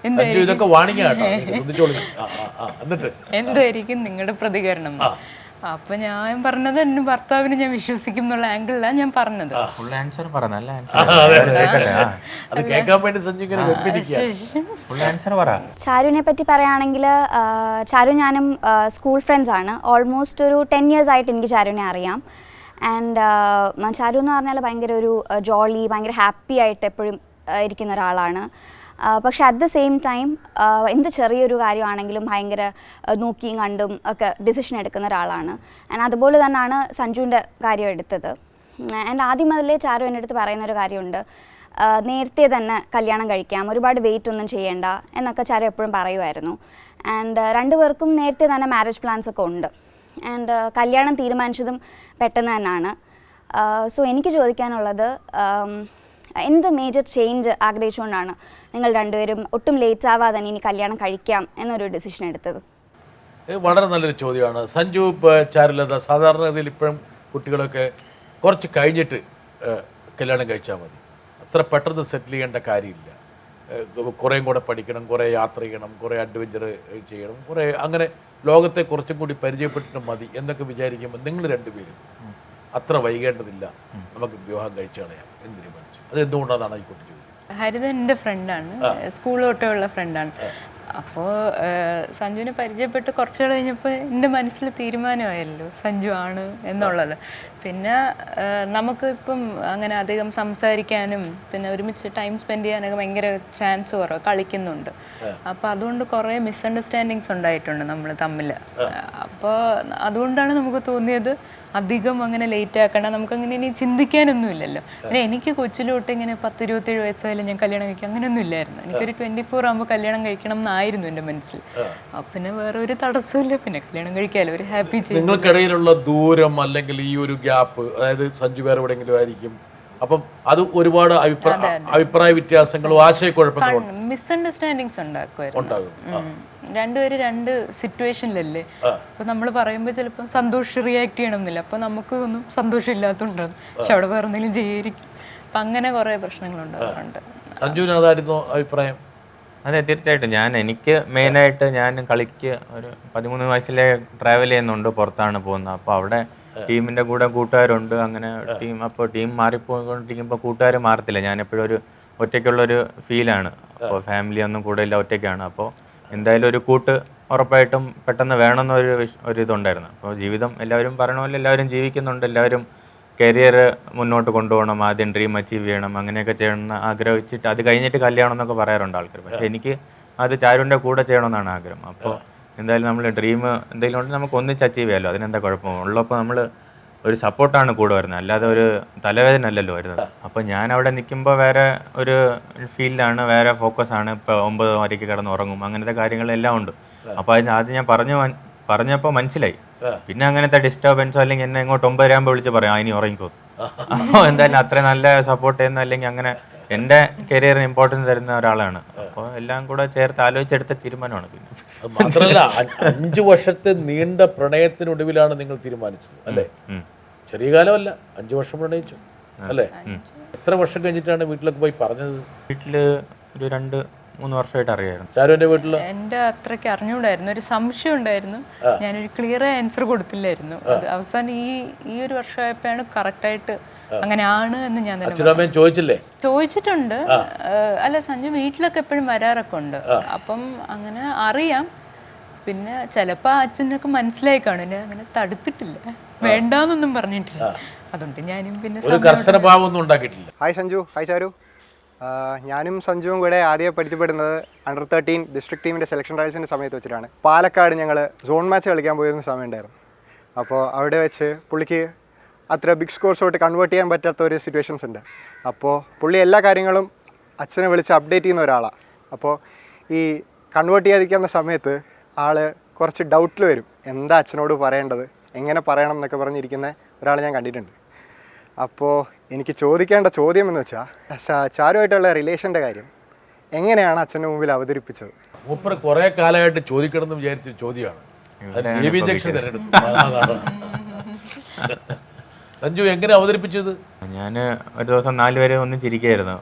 ഇതൊക്കെ വാണിങ്ങാട്ടോ, ശ്രദ്ധിച്ചോളൂ. എന്നിട്ട് എന്തായിരിക്കും നിങ്ങളുടെ പ്രതികരണം? അപ്പൊ ഞാൻ പറഞ്ഞത് എന്റെ ഭർത്താവിന് ഞാൻ വിശ്വസിക്കും എന്നുള്ള ആംഗിളിലാണ് ഞാൻ പറഞ്ഞത്. ചാരുവിനെ പറ്റി പറയുകയാണെങ്കിൽ ചാരു ഞാനും സ്കൂൾ ഫ്രണ്ട്സ് ആണ്. ഓൾമോസ്റ്റ് ഒരു 10 years ആയിട്ട് എനിക്ക് ചാരുവിനെ അറിയാം. ആൻഡ് ചാരു എന്ന് പറഞ്ഞാൽ ഭയങ്കര ഒരു ജോളി, ഭയങ്കര ഹാപ്പി ആയിട്ട് എപ്പോഴും ഇരിക്കുന്ന ഒരാളാണ്. പക്ഷെ അറ്റ് ദ സെയിം ടൈം എന്ത് ചെറിയൊരു കാര്യമാണെങ്കിലും ഭയങ്കര നോക്കിയും കണ്ടും ഒക്കെ ഡിസിഷൻ എടുക്കുന്ന ഒരാളാണ്. ആൻഡ് അതുപോലെ തന്നെയാണ് സഞ്ജുവിൻ്റെ കാര്യം എടുത്തത്. ആൻഡ് ആദ്യം മുതലേ ചാരു എൻ്റെ അടുത്ത് പറയുന്നൊരു കാര്യമുണ്ട്, നേരത്തെ തന്നെ കല്യാണം കഴിക്കാം, ഒരുപാട് വെയിറ്റ് ഒന്നും ചെയ്യേണ്ട എന്നൊക്കെ ചാരു എപ്പോഴും പറയുമായിരുന്നു. ആൻഡ് രണ്ടുപേർക്കും നേരത്തെ തന്നെ മാരേജ് പ്ലാൻസ് ഒക്കെ ഉണ്ട്. ആൻഡ് കല്യാണം തീരുമാനിച്ചതും പെട്ടെന്ന് തന്നെയാണ്. സോ എനിക്ക് ചോദിക്കാനുള്ളത്, എന്ത് മേജർ ചേഞ്ച് ആഗ്രഹിച്ചുകൊണ്ടാണ് നിങ്ങൾ രണ്ടുപേരും ഒട്ടും ലേറ്റ് ആവാതെ തന്നെ ഇനി കല്യാണം കഴിക്കാം എന്നൊരു ഡിസിഷൻ എടുത്തത്? വളരെ നല്ലൊരു ചോദ്യമാണ്. സഞ്ജു, ചാരുലത, സാധാരണഗതിയിൽ ഇപ്പോഴും കുട്ടികളൊക്കെ കുറച്ച് കഴിഞ്ഞിട്ട് കല്യാണം കഴിച്ചാൽ മതി, അത്ര പെട്ടെന്ന് സെറ്റിൽ ചെയ്യേണ്ട കാര്യമില്ല. കുറേയും കൂടെ പഠിക്കണം, കുറേ യാത്ര ചെയ്യണം, കുറേ അഡ്വഞ്ചർ ചെയ്യണം, കുറേ അങ്ങനെ ലോകത്തെ കുറച്ചും കൂടി പരിചയപ്പെട്ടിട്ട് മതി എന്നൊക്കെ വിചാരിക്കുമ്പോൾ നിങ്ങൾ രണ്ടുപേരും അത്ര വൈകേണ്ടതില്ല, നമുക്ക് വിവാഹം കഴിച്ചു കളയാം എന്ന് തീരുമാനിച്ചു. അത് എന്തുകൊണ്ടാണ് ഈ കുട്ടി ചോദിക്കുന്നത്? ഹരിത എൻ്റെ ഫ്രണ്ടാണ്, സ്കൂൾ തൊട്ടേ ഉള്ള ഫ്രണ്ടാണ്. അപ്പോൾ സഞ്ജുവിനെ പരിചയപ്പെട്ട് കുറച്ചുകൾ കഴിഞ്ഞപ്പോൾ എൻ്റെ മനസ്സിൽ തീരുമാനമായല്ലോ സഞ്ജു ആണ് എന്നുള്ളത്. പിന്നെ നമുക്ക് ഇപ്പം അങ്ങനെ അധികം സംസാരിക്കാനും പിന്നെ ഒരുമിച്ച് ടൈം സ്പെൻഡ് ചെയ്യാനൊക്കെ ഭയങ്കര ചാൻസ് കുറവ്, കളിക്കുന്നുണ്ട്. അപ്പോൾ അതുകൊണ്ട് കുറേ മിസ്അണ്ടർസ്റ്റാൻഡിങ്സ് ഉണ്ടായിട്ടുണ്ട് നമ്മൾ തമ്മിൽ. അപ്പോൾ അതുകൊണ്ടാണ് നമുക്ക് തോന്നിയത് അധികം അങ്ങനെ ലേറ്റ് ആക്കണം, നമുക്കങ്ങനെ ഇനി ചിന്തിക്കാനൊന്നുമില്ലല്ലോ. പിന്നെ എനിക്ക് കൊച്ചിലോട്ട് ഇങ്ങനെ 10-27 വയസ്സായാലും ഞാൻ കല്യാണം കഴിക്കാം അങ്ങനെയൊന്നും ഇല്ലായിരുന്നു. എനിക്കൊരു 24 ആകുമ്പോൾ കല്യാണം കഴിക്കണം എന്നായിരുന്നു എൻ്റെ മനസ്സിൽ. പിന്നെ വേറെ ഒരു തടസ്സമില്ല, പിന്നെ കല്യാണം കഴിക്കാമല്ലോ, ഒരു ഹാപ്പി. നിങ്ങൾക്കിടയിലുള്ള ദൂരം അല്ലെങ്കിൽ ഈ ഒരു ഗ്യാപ്പ്, അതായത് സഞ്ജു വേറെ എവിടെയെങ്കിലും ആയിരിക്കും, അപ്പം അത് ഒരുപാട് അഭിപ്രായ വ്യത്യാസങ്ങളും ആശയക്കുഴപ്പങ്ങളും മിസ്അണ്ടർസ്റ്റാൻഡിങ്സ് ഉണ്ടാക്കുമായിരുന്നു. രണ്ടുപേരും രണ്ട് സിറ്റുവേഷനിലല്ലേ. അപ്പൊ നമ്മൾ പറയുമ്പോൾ ചിലപ്പോൾ സന്തോഷം റിയാക്ട് ചെയ്യണമെന്നില്ല, അപ്പൊ നമുക്ക് ഒന്നും സന്തോഷം ഇല്ലാത്തതുകൊണ്ടാണ്. പക്ഷെ അവിടെ വേറെ എന്തെങ്കിലും ചെയ്യായിരിക്കും. അപ്പൊ അങ്ങനെ കുറെ പ്രശ്നങ്ങൾ ഉണ്ടാകാറുണ്ട്. സഞ്ജുവിന് അതായിരുന്നു അഭിപ്രായം? അതെ, തീർച്ചയായിട്ടും. എനിക്ക് മെയിനായിട്ട് ഞാൻ കളിക്ക് ഒരു 13 വയസ്സിലെ ട്രാവൽ ചെയ്യുന്നുണ്ട്, പുറത്താണ് പോകുന്നത്. അപ്പോൾ അവിടെ ടീമിൻ്റെ കൂടെ കൂട്ടുകാരുണ്ട്, അങ്ങനെ ടീം. അപ്പോൾ ടീം മാറിപ്പോയിക്കൊണ്ടിരിക്കുമ്പോൾ കൂട്ടുകാർ മാറത്തില്ല. ഞാനെപ്പോഴും ഒരു ഒറ്റയ്ക്കുള്ളൊരു ഫീലാണ്. അപ്പോൾ ഫാമിലി ഒന്നും കൂടെ ഇല്ല, ഒറ്റയ്ക്കാണ്. അപ്പോൾ എന്തായാലും ഒരു കൂട്ട് ഉറപ്പായിട്ടും പെട്ടെന്ന് വേണമെന്നൊരു ഇതുണ്ടായിരുന്നു. അപ്പോൾ ജീവിതം എല്ലാവരും പറയണ പോലെ എല്ലാവരും ജീവിക്കുന്നുണ്ട്, എല്ലാവരും കരിയർ മുന്നോട്ട് കൊണ്ടുപോകണം, ആദ്യം ഡ്രീം അച്ചീവ് ചെയ്യണം, അങ്ങനെയൊക്കെ ചെയ്യണമെന്ന് ആഗ്രഹിച്ചിട്ട് അത് കഴിഞ്ഞിട്ട് കല്യാണം എന്നൊക്കെ പറയാറുണ്ട് ആൾക്കാർ. പക്ഷേ എനിക്ക് അത് ചാരുവിൻ്റെ കൂടെ ചെയ്യണമെന്നാണ് ആഗ്രഹം. അപ്പോൾ എന്തായാലും നമ്മൾ ഡ്രീം എന്തെങ്കിലും ഉണ്ടെങ്കിൽ നമുക്ക് ഒന്നിച്ച് അച്ചീവ് ചെയ്യാമല്ലോ, അതിനെന്താ കുഴപ്പം. ഉള്ളപ്പോൾ നമ്മൾ ഒരു സപ്പോർട്ടാണ് കൂടെ വരുന്നത്, അല്ലാതെ ഒരു തലവേദന അല്ലല്ലോ വരുന്നത്. അപ്പോൾ ഞാൻ അവിടെ നിൽക്കുമ്പോൾ വേറെ ഒരു ഫീൽഡാണ്, വേറെ ഫോക്കസാണ്. ഇപ്പോൾ 9 വരയ്ക്ക് കിടന്ന് ഉറങ്ങും, അങ്ങനത്തെ കാര്യങ്ങളെല്ലാം ഉണ്ട്. അപ്പോൾ അതിന് ആദ്യം ഞാൻ പറഞ്ഞപ്പോൾ മനസ്സിലായി. പിന്നെ അങ്ങനത്തെ ഡിസ്റ്റർബൻസോ അല്ലെങ്കിൽ എന്നെ ഇങ്ങോട്ട് 9 ആകുമ്പോൾ വിളിച്ച് പറയാം ഇനി ഉറങ്ങിക്കോ. അപ്പോൾ എന്തായാലും അത്ര നല്ല സപ്പോർട്ട് ചെയ്യുന്ന, അല്ലെങ്കിൽ അങ്ങനെ എൻ്റെ കരിയറിന് ഇമ്പോർട്ടൻസ് തരുന്ന ഒരാളാണ്. അപ്പോൾ എല്ലാം കൂടെ ചേർത്ത് ആലോചിച്ചെടുത്ത തീരുമാനമാണ്. പിന്നെ മാത്രമല്ല 5 വർഷത്തെ നീണ്ട പ്രണയത്തിനൊടുവിലാണ് നിങ്ങൾ തീരുമാനിച്ചത് അല്ലേ? ചെറിയ കാലമല്ല, 5 വർഷം പ്രണയിച്ചു അല്ലേ? എത്ര വർഷം കഴിഞ്ഞിട്ടാണ് വീട്ടിലൊക്കെ പോയി പറഞ്ഞത്? വീട്ടിൽ ഒരു 2-3 വർഷമായിട്ട് അറിയായിരുന്നു. ചാരുവിന്റെ വീട്ടിൽ എൻ്റെ അത്രയ്ക്ക് അറിഞ്ഞുകൂടായിരുന്നു, ഒരു സംശയം ഉണ്ടായിരുന്നു. ഞാനൊരു ക്ലിയർ ആൻസർ കൊടുത്തില്ലായിരുന്നു. അത് അവസാനം ഈ ഒരു വർഷമായപ്പോഴാണ് കറക്റ്റായിട്ട് അങ്ങനെയാണ് എന്ന് ഞാൻ തന്നെ ചോദിച്ചിട്ടുണ്ട്. അല്ല, സഞ്ജു വീട്ടിലൊക്കെ എപ്പോഴും വരാറൊക്കെ ഉണ്ട്, അപ്പം അങ്ങനെ അറിയാം. പിന്നെ ചിലപ്പോൾ അച്ഛനൊക്കെ മനസ്സിലായി കാണും, എന്നെ അങ്ങനെ തടുത്തിട്ടില്ല, വേണ്ടാന്നൊന്നും പറഞ്ഞിട്ടില്ല. അതുകൊണ്ട് ഞാനും പിന്നെ ഹായ് സഞ്ജു, ഹായ് ചാരു. ഞാനും സഞ്ജുവും കൂടെ ആദ്യം പരിചയപ്പെടുന്നത് അണ്ടർ 13 ഡിസ്ട്രിക്ട് ടീമിൻ്റെ സെലക്ഷൻ ട്രയൽസിൻ്റെ സമയത്ത് വെച്ചിട്ടാണ്. പാലക്കാട് ഞങ്ങൾ സോൺ മാച്ച് കളിക്കാൻ പോയിരുന്ന സമയമുണ്ടായിരുന്നു. അപ്പോൾ അവിടെ വെച്ച് പുള്ളിക്ക് അത്ര ബിഗ് സ്കോർസോട്ട് കൺവേർട്ട് ചെയ്യാൻ പറ്റാത്ത ഒരു സിറ്റുവേഷൻസ് ഉണ്ട്. അപ്പോൾ പുള്ളി എല്ലാ കാര്യങ്ങളും അച്ഛനെ വിളിച്ച് അപ്ഡേറ്റ് ചെയ്യുന്ന ഒരാളാണ്. അപ്പോൾ ഈ കൺവേർട്ട് ചെയ്യാതിരിക്കുന്ന സമയത്ത് ആൾ കുറച്ച് ഡൗട്ടിൽ വരും, എന്താ അച്ഛനോട് പറയേണ്ടത്, എങ്ങനെ പറയണം എന്നൊക്കെ പറഞ്ഞിരിക്കുന്ന ഒരാളെ ഞാൻ കണ്ടിട്ടുണ്ട്. അപ്പോൾ എനിക്ക് ചോദിക്കേണ്ട ചോദ്യം എന്ന് വെച്ചാൽ, ചാരുമായിട്ടുള്ള റിലേഷൻ്റെ കാര്യം എങ്ങനെയാണ് അച്ഛൻ്റെ മുമ്പിൽ അവതരിപ്പിച്ചത്? കുറേ കാലമായിട്ട് ചോദിക്കണമെന്ന് വിചാരിച്ച ചോദ്യമാണ്. സഞ്ജു എങ്ങനെ അവതരിപ്പിച്ചത്? ഞാൻ ഒരു ദിവസം 4 പേരെ ഒന്നിച്ചിരിക്കുകയായിരുന്നു.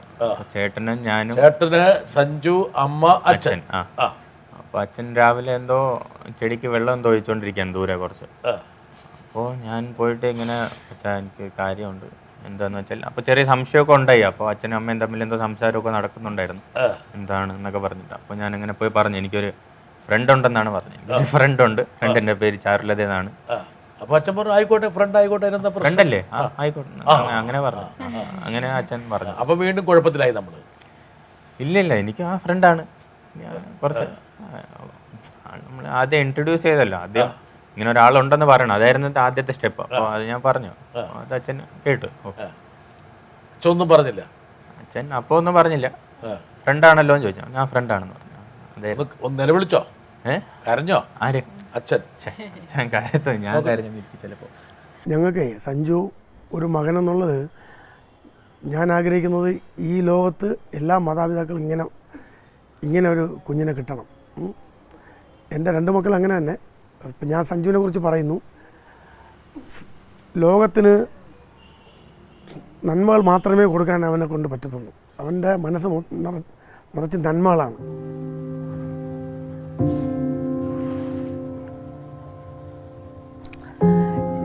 ചേട്ടനും ഞാനും, ചേട്ടന്, സഞ്ജു, അമ്മ, അച്ഛൻ. ആ അപ്പോൾ അച്ഛൻ രാവിലെ എന്തോ ചെടിക്ക് വെള്ളം എന്തോ ഒഴിച്ചുകൊണ്ടിരിക്കുകയാണ് ദൂരെ കുറച്ച്. അപ്പോൾ ഞാൻ പോയിട്ട് ഇങ്ങനെ അച്ഛാ എനിക്ക് കാര്യമുണ്ട് എന്താന്ന് വെച്ചാൽ, അപ്പോൾ ചെറിയ സംശയമൊക്കെ ഉണ്ടായി. അപ്പോൾ അച്ഛനും അമ്മയും തമ്മിൽ എന്തോ സംസാരമൊക്കെ നടക്കുന്നുണ്ടായിരുന്നു, എന്താണ് എന്നൊക്കെ പറഞ്ഞിട്ട്. അപ്പോൾ ഞാൻ അങ്ങനെ പോയി പറഞ്ഞു എനിക്കൊരു ഫ്രണ്ട് ഉണ്ടെന്നാണ് പറഞ്ഞത്. എനിക്കൊരു ഫ്രണ്ട് ഉണ്ട്, ഫ്രണ്ടിൻ്റെ പേര് ചാരുലത എന്നാണ്. അപ്പോൾ അച്ഛൻ പറഞ്ഞു ആയിക്കോട്ടെ, ഫ്രണ്ട് ആയിക്കോട്ടെ, എന്താ ഫ്രണ്ട് അല്ലേ, ആയിക്കോട്ടെ അങ്ങനെ പറഞ്ഞു. അങ്ങനെ അച്ഛൻ പറഞ്ഞു. അപ്പോൾ വീണ്ടും കുഴപ്പത്തിലായി നമ്മൾ. ഇല്ല എനിക്ക് ആ ഫ്രണ്ടാണ്. കുറച്ച് നമ്മൾ ആദ്യം ഇൻട്രൊഡ്യൂസ് ചെയ്തല്ലോ, ആദ്യം ഇങ്ങനെ ഒരാളുണ്ടെന്ന് പറയണം, അതായിരുന്നു ആദ്യത്തെ സ്റ്റെപ്പ്. അപ്പോൾ അത് ഞാൻ പറഞ്ഞു, അത് അച്ഛൻ കേട്ടു. അച്ഛൻ ഒന്നും പറഞ്ഞില്ല? അച്ഛൻ അപ്പോൾ ഒന്നും പറഞ്ഞില്ല. ഫ്രണ്ടാണല്ലോ എന്ന് ചോദിച്ചു. ഞാൻ ഫ്രണ്ടാണെന്ന് പറഞ്ഞു. അതെ. ഒന്ന് നിലവിളിച്ചോ? കരഞ്ഞോ? ആര്? അച്ഛൻ. ഞാൻ കരഞ്ഞു, ഞാൻ കരഞ്ഞു ചിലപ്പോൾ. ഞങ്ങൾക്ക് സഞ്ജു ഒരു മകനെന്നുള്ളത് ഞാൻ ആഗ്രഹിക്കുന്നത് ഈ ലോകത്ത് എല്ലാ മാതാപിതാക്കളും ഇങ്ങനെ ഒരു കുഞ്ഞിനെ കിട്ടണം. എൻ്റെ 2 മക്കൾ അങ്ങനെ തന്നെ. ഇപ്പം ഞാൻ സഞ്ജുവിനെ കുറിച്ച് പറയുന്നു, ലോകത്തിന് നന്മകൾ മാത്രമേ കൊടുക്കാൻ അവനെ കൊണ്ട് പറ്റത്തുള്ളൂ. അവൻ്റെ മനസ്സ് നിറച്ച് നന്മകളാണ്.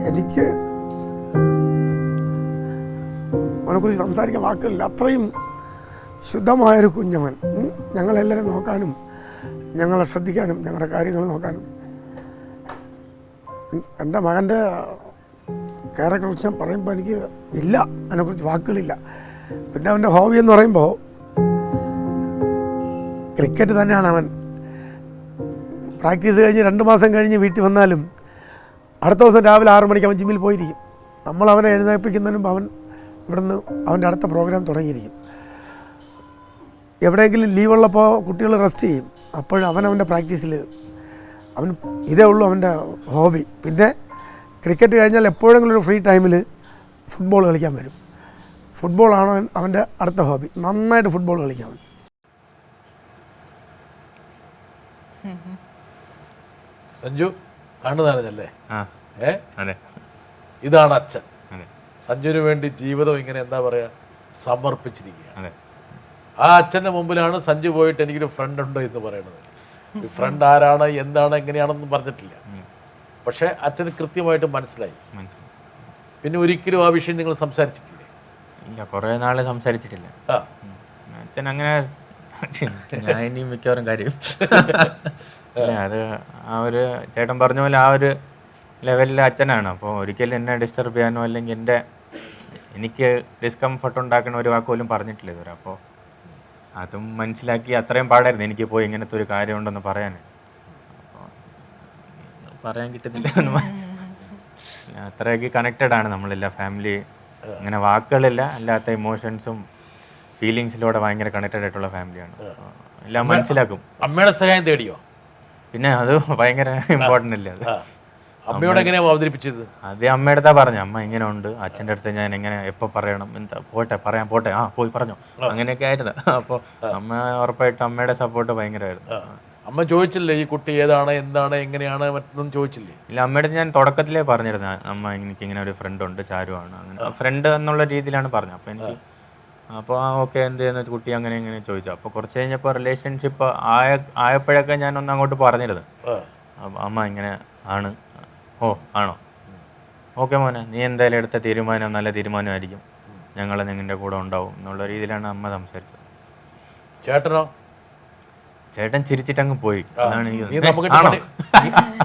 എനിക്ക് അവനെക്കുറിച്ച് സംസാരിക്കാൻ വാക്കുകളില്ല. അത്രയും ശുദ്ധമായൊരു കുഞ്ഞവൻ. ഞങ്ങളെല്ലാവരും നോക്കാനും ഞങ്ങളെ ശ്രദ്ധിക്കാനും ഞങ്ങളുടെ കാര്യങ്ങൾ നോക്കാനും. എൻ്റെ മകൻ്റെ ക്യാരക്ടറെ കുറിച്ച് ഞാൻ പറയുമ്പോൾ എനിക്ക് ഇല്ല, അതിനെക്കുറിച്ച് വാക്കുകളില്ല. പിന്നെ അവൻ്റെ ഹോബി എന്ന് പറയുമ്പോൾ ക്രിക്കറ്റ് തന്നെയാണ്. അവൻ പ്രാക്ടീസ് കഴിഞ്ഞ് 2 മാസം കഴിഞ്ഞ് വീട്ടിൽ വന്നാലും അടുത്ത ദിവസം രാവിലെ 6 മണിക്ക് അവൻ ജിമ്മിൽ പോയിരിക്കും. നമ്മൾ അവനെ എഴുന്നേൽപ്പിക്കുന്നതിന് മുമ്പ് അവൻ ഇവിടുന്ന് അവൻ്റെ അടുത്ത പ്രോഗ്രാം തുടങ്ങിയിരിക്കും. എവിടെയെങ്കിലും ലീവുള്ളപ്പോൾ കുട്ടികൾ റെസ്റ്റ് ചെയ്യും, അപ്പോഴും അവൻ്റെ പ്രാക്ടീസിൽ അവൻ ഇതേ ഉള്ളൂ അവൻ്റെ ഹോബി. പിന്നെ ക്രിക്കറ്റ് കഴിഞ്ഞാൽ എപ്പോഴെങ്കിലും ഒരു ഫ്രീ ടൈമിൽ ഫുട്ബോൾ കളിക്കാൻ വരും. ഫുട്ബോളാണ് അവൻ്റെ അടുത്ത ഹോബി. നന്നായിട്ട് ഫുട്ബോൾ കളിക്കാൻ അവൻ. സഞ്ജു കാണുന്നതല്ലേ? അതെ. ഇതാണ് അച്ഛൻ. സഞ്ജുവിന് വേണ്ടി ജീവിതം ഇങ്ങനെ എന്താ പറയുക സമർപ്പിച്ചിരിക്കുകയാണ്. ആ അച്ഛൻ്റെ മുമ്പിലാണ് സഞ്ജു പോയിട്ട് എനിക്കൊരു ഫ്രണ്ട് ഉണ്ട് എന്ന് പറയുന്നത്. ഈ ഫ്രണ്ട് ആരാണ്, എന്താണ്, എങ്ങനെയാണെന്നും പറഞ്ഞിട്ടില്ല. പക്ഷേ അച്ഛന് കൃത്യമായിട്ട് മനസ്സിലായി. പിന്നെ ഒരിക്കലും ആ വിഷയം നിങ്ങൾ സംസാരിച്ചിട്ടില്ലേ? ഇല്ല, കുറേ നാൾ സംസാരിച്ചിട്ടില്ല. അച്ഛൻ അങ്ങനെ ഞാൻ ഇനി മിക്കവാറും കാര്യം അത് ആ ഒരു ചേട്ടൻ പറഞ്ഞ പോലെ ആ ഒരു ലെവലിൽ അച്ഛനാണ്. അപ്പോൾ ഒരിക്കലും എന്നെ ഡിസ്റ്റർബ് ചെയ്യാനോ അല്ലെങ്കിൽ എനിക്ക് ഡിസ്കംഫർട്ട് ഉണ്ടാക്കുന്ന ഒരു വാക്ക് പോലും പറഞ്ഞിട്ടില്ല ഇതുവരെ. അപ്പോൾ അതും മനസ്സിലാക്കി അത്രയും പാടായിരുന്നു എനിക്ക് പോയി ഇങ്ങനത്തെ ഒരു കാര്യമുണ്ടെന്ന് പറയാൻ. അപ്പോൾ പറയാൻ കിട്ടുന്നില്ല. അത്രയൊക്കെ കണക്റ്റഡ് ആണ് നമ്മളെല്ലാം ഫാമിലി. അങ്ങനെ വാക്കുകളില്ല, അല്ലാത്ത ഇമോഷൻസും ഫീലിങ്സിലൂടെ ഭയങ്കര കണക്റ്റഡ് ആയിട്ടുള്ള ഫാമിലിയാണ്. എല്ലാം മനസ്സിലാക്കും. അമ്മയുടെ സഹായം തേടിയോ? പിന്നെ അത് ഭയങ്കര ഇമ്പോർട്ടൻ്റ് അല്ലേ അത്. അമ്മയോട് എങ്ങനെയാണ് അവതരിപ്പിച്ചത്? ആദ്യം അമ്മയുടെ അടുത്താ പറഞ്ഞു. അമ്മ ഇങ്ങനെ ഉണ്ട്, അച്ഛൻ്റെ അടുത്ത് ഞാൻ എങ്ങനെ എപ്പോൾ പറയണം, എന്താ പോട്ടെ പോയി പറഞ്ഞോ, അങ്ങനെയൊക്കെ ആയിരുന്നു. അപ്പോൾ അമ്മ ഉറപ്പായിട്ടും അമ്മയുടെ സപ്പോർട്ട് ഭയങ്കരമായിരുന്നു. അമ്മ ചോദിച്ചില്ലേ ഈ കുട്ടി ഏതാണ്, എന്താണ്, എങ്ങനെയാണ്, മറ്റൊന്നും ചോദിച്ചില്ലേ? ഇല്ല, അമ്മയുടെ ഞാൻ തുടക്കത്തിലേ പറഞ്ഞിരുന്നു അമ്മ എനിക്ക് ഇങ്ങനെ ഒരു ഫ്രണ്ട് ഉണ്ട്, ചാരുവാണ്, അങ്ങനെ ഫ്രണ്ട് എന്നുള്ള രീതിയിലാണ് പറഞ്ഞത്. അപ്പോൾ എനിക്ക് അപ്പോൾ ഓക്കെ എന്ത് ചെയ്യുന്ന കുട്ടി അങ്ങനെ ഇങ്ങനെ ചോദിച്ചു. അപ്പോൾ കുറച്ച് കഴിഞ്ഞപ്പോൾ റിലേഷൻഷിപ്പ് ആയപ്പോഴൊക്കെ ഞാനൊന്ന് അങ്ങോട്ട് പറഞ്ഞിരുന്നു. അപ്പോൾ അമ്മ ഇങ്ങനെ ആണ്. ഓ ആണോ, ഓക്കെ മോനെ, നീ എന്തായാലും എടുത്ത തീരുമാനം നല്ല തീരുമാനമായിരിക്കും, ഞങ്ങൾ നിങ്ങളുടെ കൂടെ ഉണ്ടാവും എന്നുള്ള രീതിയിലാണ് അമ്മ സംസാരിച്ചത്. ചേട്ടനോ? ചേട്ടൻ ചിരിച്ചിട്ടങ്ങ് പോയി. അതാണ്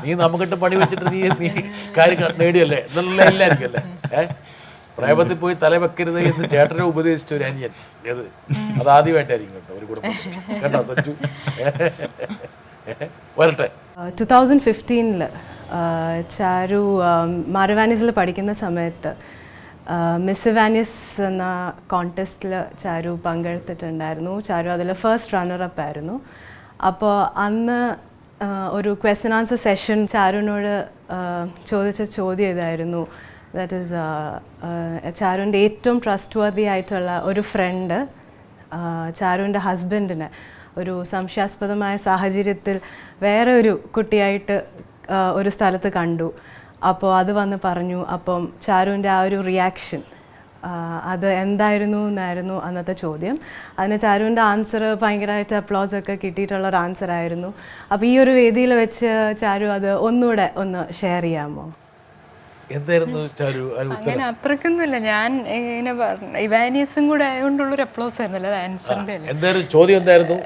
നീ നമുക്കിട്ട് പണി വെച്ചിട്ട് നീ കാര്യം നേടിയല്ലേ എന്നുള്ള എല്ലായിരിക്കും അല്ലേ? പ്രേമത്തിൽ പോയി തല വെക്കരുത് എന്ന് ചേട്ടനെ ഉപദേശിച്ച ഒരു അനിയൻ അതാദ്യമായിട്ടായിരിക്കും കേട്ടോ ഒരു കുടുംബം. കേട്ടോ സഞ്ജു? വരട്ടെ. 2015 ചാരു മാരവാനീസിൽ പഠിക്കുന്ന സമയത്ത് മിസ് ഇവാനിയസ് എന്ന കോൺടെസ്റ്റിൽ ചാരു പങ്കെടുത്തിട്ടുണ്ടായിരുന്നു. ചാരു അതിൽ ഫസ്റ്റ് റണ്ണറപ്പ് ആയിരുന്നു. അപ്പോൾ അന്ന് ഒരു ക്വസ്റ്റ്യൻ ആൻസർ സെഷൻ ചാരുവിനോട് ചോദിച്ച ചോദ്യം ഇതായിരുന്നു. ദാറ്റ് ഈസ് ചാരുവിൻ്റെ ഏറ്റവും ട്രസ്റ്റ് വർത്തി ആയിട്ടുള്ള ഒരു ഫ്രണ്ട് ചാരുവിൻ്റെ ഹസ്ബൻഡിനെ ഒരു സംശയാസ്പദമായ സാഹചര്യത്തിൽ വേറെ ഒരു കുട്ടിയായിട്ട് ഒരു സ്ഥലത്ത് കണ്ടു. അപ്പോൾ അത് വന്ന് പറഞ്ഞു. അപ്പം ചാരുവിൻ്റെ ആ ഒരു റിയാക്ഷൻ അത് എന്തായിരുന്നു എന്നായിരുന്നു അന്നത്തെ ചോദ്യം. അതിന് ചാരുവിൻ്റെ ആൻസർ ഭയങ്കരമായിട്ട് അപ്ലോസ് ഒക്കെ കിട്ടിയിട്ടുള്ളൊരു ആൻസർ ആയിരുന്നു. അപ്പോൾ ഈ ഒരു വേദിയിൽ വെച്ച് ചാരു അത് ഒന്നുകൂടെ ഒന്ന് ഷെയർ ചെയ്യാമോ? എന്തായിരുന്നു ചാരു അങ്ങനെ അത്രക്കൊന്നുമില്ല. ഞാൻ ഇങ്ങനെ ഇവാനിയസും കൂടെ ആയതുകൊണ്ടുള്ളൊരു അപ്ലോസ് ആയിരുന്നല്ലോ അത് ആൻസറിന്റെ അല്ലേ. എന്തായിരുന്നു ചോദ്യം? എന്തായിരുന്നു?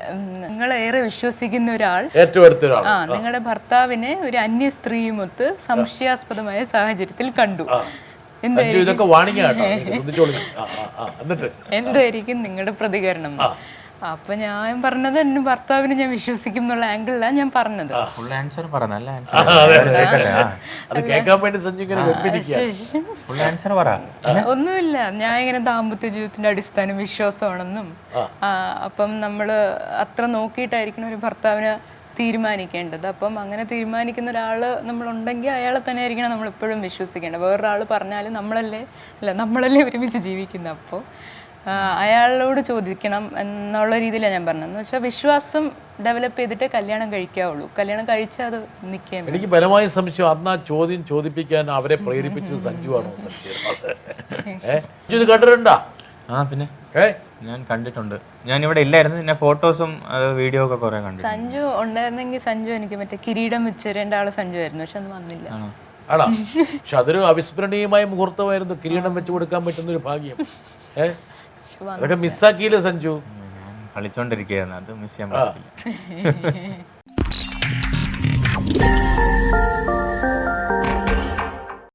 നിങ്ങളേറെ വിശ്വസിക്കുന്ന ഒരാൾ ഏറ്റവും അടുത്തൊരാൾ നിങ്ങളുടെ ഭർത്താവിനെ ഒരു അന്യ സ്ത്രീയുമൊത്ത് സംശയാസ്പദമായ സാഹചര്യത്തിൽ കണ്ടു. ഇതൊക്കെ വാണിംഗ് ആട്ടോ, ശ്രദ്ധിച്ചോളൂ. എന്നിട്ട് എന്തായിരിക്കും നിങ്ങളുടെ പ്രതികരണം? അപ്പൊ ഞാൻ പറഞ്ഞത് എന്റെ ഭർത്താവിനെ ഞാൻ വിശ്വസിക്കും എന്നുള്ള ആംഗിളിലാണ് ഞാൻ പറഞ്ഞത്. ഫുൾ ആൻസർ പറഞ്ഞല്ല, അത് കേൾക്കാൻ വേണ്ടി സഞ്ജു ഇങ്ങനെ ഫുൾ ആൻസർ പറ. ഒന്നുമില്ല, ഞാൻ ഇങ്ങനെ ദാമ്പത്യ ജീവിതത്തിന്റെ അടിസ്ഥാനം വിശ്വാസമാണെന്നും അപ്പം നമ്മള് അത്ര നോക്കിയിട്ടായിരിക്കണം ഒരു ഭർത്താവിനെ തീരുമാനിക്കേണ്ടത്. അപ്പം അങ്ങനെ തീരുമാനിക്കുന്ന ഒരാൾ നമ്മളുണ്ടെങ്കിൽ അയാളെ തന്നെ ആയിരിക്കണം നമ്മളെപ്പോഴും വിശ്വസിക്കേണ്ടത്. വേറൊരാൾ പറഞ്ഞാലും നമ്മളല്ലേ ഒരുമിച്ച് ജീവിക്കുന്നത്. അപ്പോൾ അയാളോട് ചോദിക്കണം എന്നുള്ള രീതിയിലാണ് ഞാൻ പറഞ്ഞത്. എന്ന് വെച്ചാൽ വിശ്വാസം ഡെവലപ്പ് ചെയ്തിട്ട് കല്യാണം കഴിക്കാവുള്ളൂ. കല്യാണം കഴിച്ചാൽ അത് നിൽക്കാൻ. എനിക്ക് ബലമായ സംശയം അന്ന് ആ ചോദ്യം ചോദിപ്പിക്കാൻ അവരെ പ്രേരിപ്പിച്ചത് സഞ്ജുവാണോ? സഞ്ജു ഇത് കണ്ടിട്ടുണ്ടോ? പിന്നെ ഞാൻ കണ്ടിട്ടുണ്ട്. ഞാൻ ഇവിടെ ഇല്ലായിരുന്നു, പിന്നെ ഫോട്ടോസും വീഡിയോ ഒക്കെ കുറെ കണ്ടു. സഞ്ജു ഉണ്ടായിരുന്നെങ്കിൽ സഞ്ജു എനിക്ക് മറ്റേ കിരീടം വെച്ചേരേണ്ട ആള് സഞ്ജു ആയിരുന്നു, പക്ഷെ അത് വന്നില്ല. ആടാ, പക്ഷെ അതൊരു അവിസ്മരണീയമായ മുഹൂർത്തമായിരുന്നു. കിരീടം വെച്ച് കൊടുക്കാൻ പറ്റുന്ന ഒരു ഭാഗ്യം. അതൊക്കെ മിസ്സാക്കിയില്ലേ സഞ്ജു? കളിച്ചോണ്ടിരിക്കുകയായിരുന്നു, അത് മിസ് ചെയ്യാൻ പറ്റില്ല.